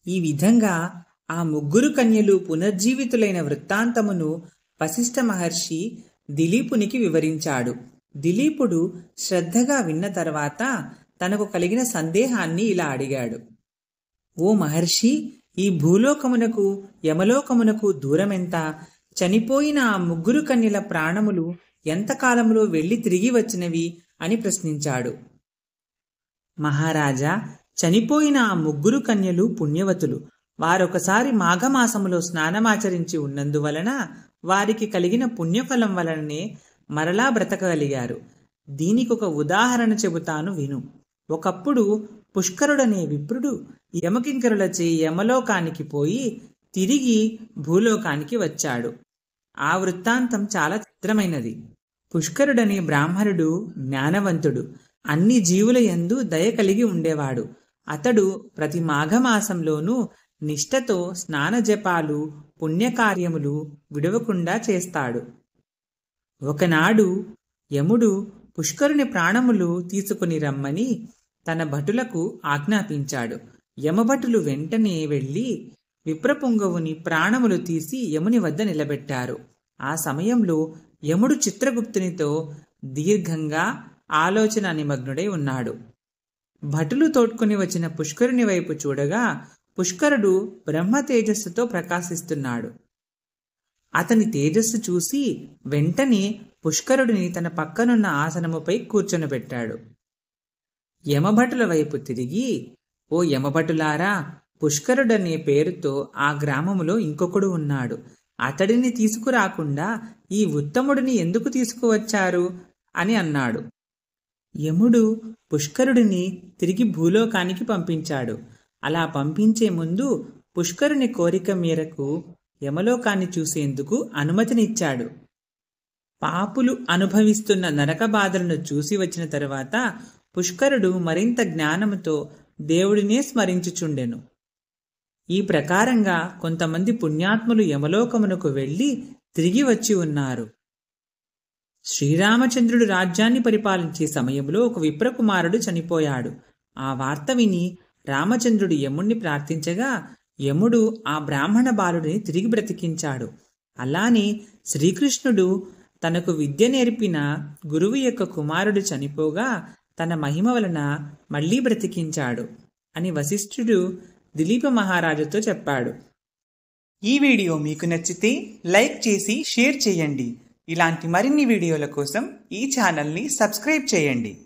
ఈ విధంగా ఆ ముగ్గురు కన్యలు పునర్జీవితులైన వృత్తాంతమును వశిష్ఠ మహర్షి దిలీపునికి వివరించాడు. దిలీపుడు శ్రద్ధగా విన్న తర్వాత తనకు కలిగిన సందేహాన్ని ఇలా అడిగాడు. ఓ మహర్షి, ఈ భూలోకమునకు యమలోకమునకు దూరమెంత? చనిపోయిన ఆ ముగ్గురు కన్యల ప్రాణములు ఎంతకాలంలో వెళ్లి తిరిగి వచ్చినవి అని ప్రశ్నించాడు. మహారాజా, చనిపోయిన ఆ ముగ్గురు కన్యలు పుణ్యవతులు. వారొకసారి మాఘమాసములో స్నానమాచరించి ఉన్నందువలన వారికి కలిగిన పుణ్యఫలం వలననే మరలా బ్రతకగలిగారు. దీనికొక ఉదాహరణ చెబుతాను విను. ఒకప్పుడు పుష్కరుడనే విప్రుడు యమకింకరులచే యమలోకానికి పోయి తిరిగి భూలోకానికి వచ్చాడు. ఆ వృత్తాంతం చాలా చిత్రమైనది. పుష్కరుడనే బ్రాహ్మణుడు జ్ఞానవంతుడు, అన్ని జీవుల యందు దయ కలిగి ఉండేవాడు. అతడు ప్రతి మాఘమాసంలోనూ నిష్ఠతో స్నాన జపాలు పుణ్యకార్యములు విడవకుండా చేస్తాడు. ఒకనాడు యముడు పుష్కరుని ప్రాణములు తీసుకుని రమ్మని తన భటులకు ఆజ్ఞాపించాడు. యమభటులు వెంటనే వెళ్లి విప్రపుంగవుని ప్రాణములు తీసి యముని వద్ద నిలబెట్టారు. ఆ సమయంలో యముడు చిత్రగుప్తునితో దీర్ఘంగా ఆలోచన నిమగ్నుడై ఉన్నాడు. భటులు తోడ్కొని వచ్చిన పుష్కరుని వైపు చూడగా పుష్కరుడు బ్రహ్మ తేజస్సుతో ప్రకాశిస్తున్నాడు. అతని తేజస్సు చూసి వెంటనే పుష్కరుడిని తన పక్కనున్న ఆసనముపై కూర్చొనబెట్టాడు. యమభటుల వైపు తిరిగి, ఓ యమభటులారా, పుష్కరుడనే పేరుతో ఆ గ్రామములో ఇంకొకడు ఉన్నాడు. అతడిని తీసుకురాకుండా ఈ ఉత్తముడిని ఎందుకు తీసుకువచ్చారు అని అన్నాడు. యముడు పుష్కరుడిని తిరిగి భూలోకానికి పంపించాడు. అలా పంపించే ముందు పుష్కరుని కోరిక మేరకు యమలోకాన్ని చూసేందుకు అనుమతినిచ్చాడు. పాపులు అనుభవిస్తున్న నరక బాధలను చూసి వచ్చిన తరువాత పుష్కరుడు మరింత జ్ఞానముతో దేవుడినే స్మరించుచుండెను. ఈ ప్రకారంగా కొంతమంది పుణ్యాత్ములు యమలోకమునకు వెళ్లి తిరిగి వచ్చి ఉన్నారు. శ్రీరామచంద్రుడు రాజ్యాన్ని పరిపాలించే సమయంలో ఒక విప్రకుమారుడు చనిపోయాడు. ఆ వార్త విని రామచంద్రుడు యముణ్ణి ప్రార్థించగా యముడు ఆ బ్రాహ్మణ బాలుడిని తిరిగి బ్రతికించాడు. అలానే శ్రీకృష్ణుడు తనకు విద్య నేర్పిన గురువు యొక్క కుమారుడు చనిపోగా తన మహిమ వలన మళ్లీ బ్రతికించాడు అని వశిష్ఠుడు దిలీప మహారాజుతో చెప్పాడు. ఈ వీడియో మీకు నచ్చితే లైక్ చేసి షేర్ చేయండి. ఇలాంటి మరిన్ని వీడియోల కోసం ఈ ఛానల్ని సబ్స్క్రైబ్ చేయండి.